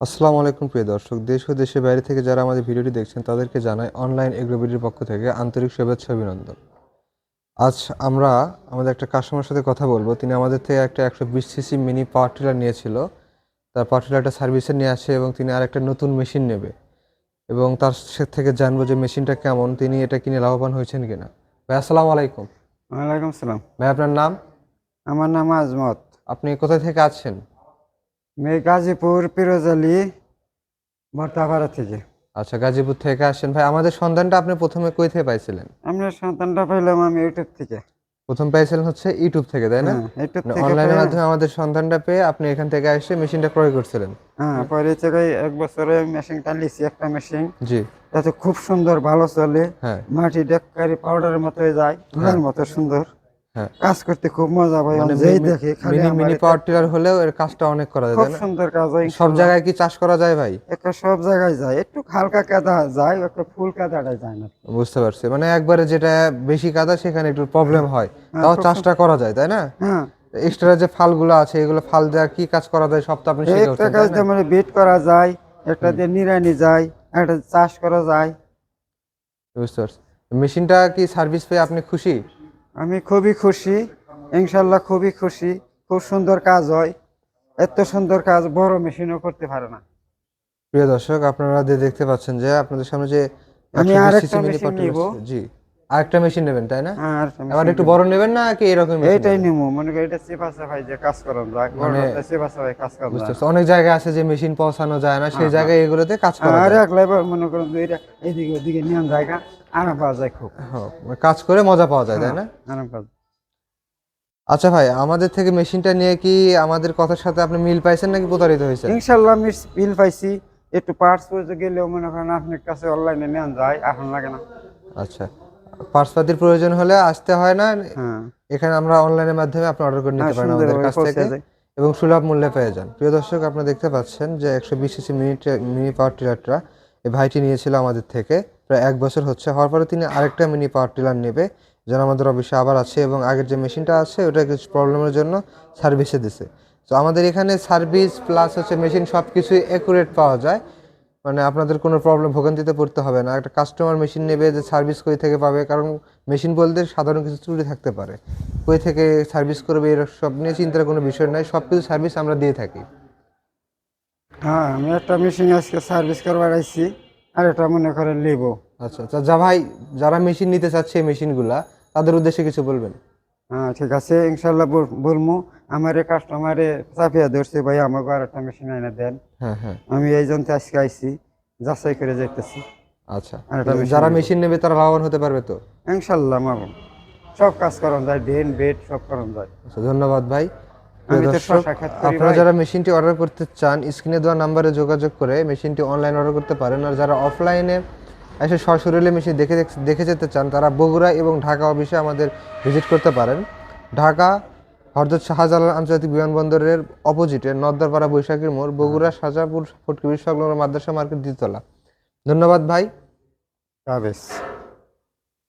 আসসালামু আলাইকুম প্রিয় দর্শক, দেশ ও দেশের বাইরে থেকে যারা আমাদের ভিডিওটি দেখছেন তাদেরকে জানাই অনলাইন এগ্রোবিডির পক্ষ থেকে আন্তরিক শুভেচ্ছা অভিনন্দন। আজ আমরা আমাদের একটা কাস্টমারের সাথে কথা বলবো। তিনি আমাদের থেকে একটা 120 সিসি মিনি পাওয়ার টিলার নিয়েছিল। তার পাওয়ার টিলারটা সার্ভিসে নিয়ে আসে এবং তিনি আরেকটা নতুন মেশিন নেবে এবং তার থেকে জানবো যে মেশিনটা কেমন, তিনি এটা কিনে লাভবান হয়েছেন কিনা। ভাই আসসালামু আলাইকুম। ওয়ালাইকুম সালাম। ভাই আপনার নাম? আমার নাম আজমত। আপনি কোথায় থেকে আছেন? আমি গাজীপুর পিরোজআলী ভর্তাপাড়া থেকে। আচ্ছা, গাজীপুর থেকে আসেন। ভাই আমাদের সন্ধানটা আপনি প্রথমে কই থেকে পাইছিলেন? আমরা সন্তানটা পাইলাম আমি ইউটিউব থেকে। প্রথম পেয়েছিলেন হচ্ছে ইউটিউব থেকে, তাই না? হ্যাঁ, ইউটিউব মানে থেকে অনলাইনের পেয়ে। মাধ্যমে আমাদের সন্ধানটা পেয়ে আপনি এখান থেকে এসে মেশিনটা ক্রয় করছিলেন। হ্যাঁ, পরে থেকে 1 বছরে মেশিনটা নিছি, একটা মেশিন। জি। তাতে খুব সুন্দর, ভালো চলে। হ্যাঁ। মাটি ডেক্কারি পাউডারের মতো হয়ে যায়, ধুলার মতো সুন্দর। হ্যাঁ, কাজ করতে খুব মজা পাই, মানে যেই দেখে খালি মিনি আমার মিনি পাওয়ার টিলার হলেও এর কাজটা অনেক করা যায়, খুব তাই না? সুন্দর কাজ হয়। সব জায়গায় কি চাষ করা যায় ভাই? একটা সব জায়গায় যায়, একটু হালকা কাদা যায়, একটা ফুল কাদাটা যায় না। বুঝতে পারছি, মানে একবারে যেটা বেশি কাদা সেখানে একটু প্রবলেম হয়, হ্যাঁ, তাও খুব চাষটা করা যায়, তাই না? হ্যাঁ, এক্সট্রা যে ফালগুলো আছে এগুলো ফাল দেওয়া কি কাজ করা যায় সব তো আপনি শিখে একটা উঠছেন, কাজ তাই না? দিয়ে মানে বিট করা যায়, একটা দিয়ে নিড়ানি যায়, একটা চাষ করা যায়। বুঝতে পারছি। মেশিনটা কি সার্ভিস পেয়ে আপনি খুশি? আমি খুবই খুশি, ইনশাল্লাহ খুবই খুশি। খুব সুন্দর কাজ হয়, এত সুন্দর কাজ বড় মেশিনও করতে পারে না। প্রিয় দর্শক, আপনারা দেখতে পাচ্ছেন যে আপনাদের সামনে যে আমি 120 আরেকটা সিসি মিনি মেশিন পাওয়ার নিব। টিলার। জি, আরেকটা মেশিন নেবেন, তাই না? আর একটা আবার মেশিন একটু নিব, বড় নেবেন না কি এরকম মেশিন এইটাই নেবেন? নিব। মনে করি এটা চেপা চাপাই যে কাজ করা যায়, মানে বড়টা চেপা চাপাই কাজ করা বুঝতে যায় না। পারছি, অনেক জায়গায় আছে যে মেশিন পৌঁছানো যায় না, সেই হ্যাঁ, হ্যাঁ। জায়গায় এগুলোতে কাজ করা আর যায়। এক লেবার মনে করেন দুইটা এদিকে ওদিকে নিয়ম জায়গা আরাম পাওয়া যায় খুব। হ্যাঁ, মানে কাজ করে মজা পাওয়া যায়, তাই হ্যাঁ, না? আরাম পাওয়া যায়। আচ্ছা ভাই, আমাদের থেকে মেশিনটা নিয়ে কি আমাদের কথার সাথে আপনি মিল পাইছেন নাকি প্রতারিত হয়েছেন? ইনশাল্লাহ আমি বিল পাইছি। একটু পার্টস পর্যন্ত গেলেও মনে করেন আপনার কাছে অনলাইনে নেওয়া যায়, এখন লাগে না। আচ্ছা, পার্টসপাতির প্রয়োজন হলে আসতে হয় না, হ্যাঁ, এখানে আমরা অনলাইনের মাধ্যমে আপনি অর্ডার করে হ্যাঁ, নিতে পারেন আমাদের সুন্দরভাবে কাছ পৌঁছে থেকে যায়। এবং সুলভ মূল্যে পেয়ে যান। প্রিয় দর্শক, আপনারা দেখতে পাচ্ছেন যে 120 সিসি মিনি পাওয়ার টিলারটা এই ভাইটি নিয়েছিল আমাদের থেকে প্রায় 1 বছর হচ্ছে। হওয়ার পরে তিনি আরেকটা মিনি পাওয়ার টিলার নেবে, যেন আমাদের অফিসে আবার আছে এবং আগের যে মেশিনটা আছে ওটা কিছু প্রবলেমের জন্য সার্ভিসে দিছে। তো আমাদের এখানে সার্ভিস প্লাস হচ্ছে মেশিন সব কিছুই অ্যাকুরেট পাওয়া যায়, মানে আপনাদের কোনো প্রবলেম ভোগান্তিতে পড়তে হবে না। একটা কাস্টমার মেশিন নেবে যে সার্ভিস কই থেকে পাবে, কারণ মেশিন বলতে সাধারণ কিছু ত্রুটি থাকতে পারে, কই থেকে সার্ভিস করবে এর সব নিয়ে চিন্তার কোনো বিষয় নাই, সব কিছু সার্ভিস আমরা দিয়ে থাকি। হ্যাঁ, আমি একটা মেশিন আজকে সার্ভিস করবার আইছি, আর এটা মনে করেন নেব। আচ্ছা আচ্ছা, যা ভাই, যারা মেশিন নিতে চাচ্ছে এই মেশিনগুলা তাদের উদ্দেশ্যে কিছু বলবেন? হ্যাঁ, ঠিক আছে, ইনশাল্লাহ বলবো। আমার কাস্টমারে চাপিয়া ধরছে, ভাই আমাকে আর একটা মেশিন এনে দেন। হ্যাঁ হ্যাঁ। আমি এই জন্য আজকে আইছি, যাচাই করে যাইতেছি। আচ্ছা, আর একটা মেশিন যারা নেব মেশিন নেবে তারা লাভবান হতে পারবে তো? ইনশাল্লাহ। মামুন সব কাজ করান যায়, ডেন বেড সব করান যায়। আচ্ছা, ধন্যবাদ ভাই। প্রিয় আমি তো দর্শক, শশা খেত করি আপনারা ভাই। যারা মেশিনটি অর্ডার করতে চান স্ক্রিনে দেওয়া নাম্বারে যোগাযোগ করে মেশিনটি অনলাইন অর্ডার করতে পারেন। আর যারা অফলাইনে এসে সরাসরি মেশিন দেখে যেতে চান তারা বগুড়া এবং ঢাকা অফিসে আমাদের ভিজিট করতে পারেন। ঢাকা হযরত শাহজালাল আন্তর্জাতিক বিমানবন্দরের অপোজিটে নদ্দারপাড়া বৈশাখীর মোড়, বগুড়া শাহজাহানপুর ফটকিবির সংলগ্ন মাদ্রাসা মার্কেট দ্বিতলা। ধন্যবাদ ভাই। হাফেজ।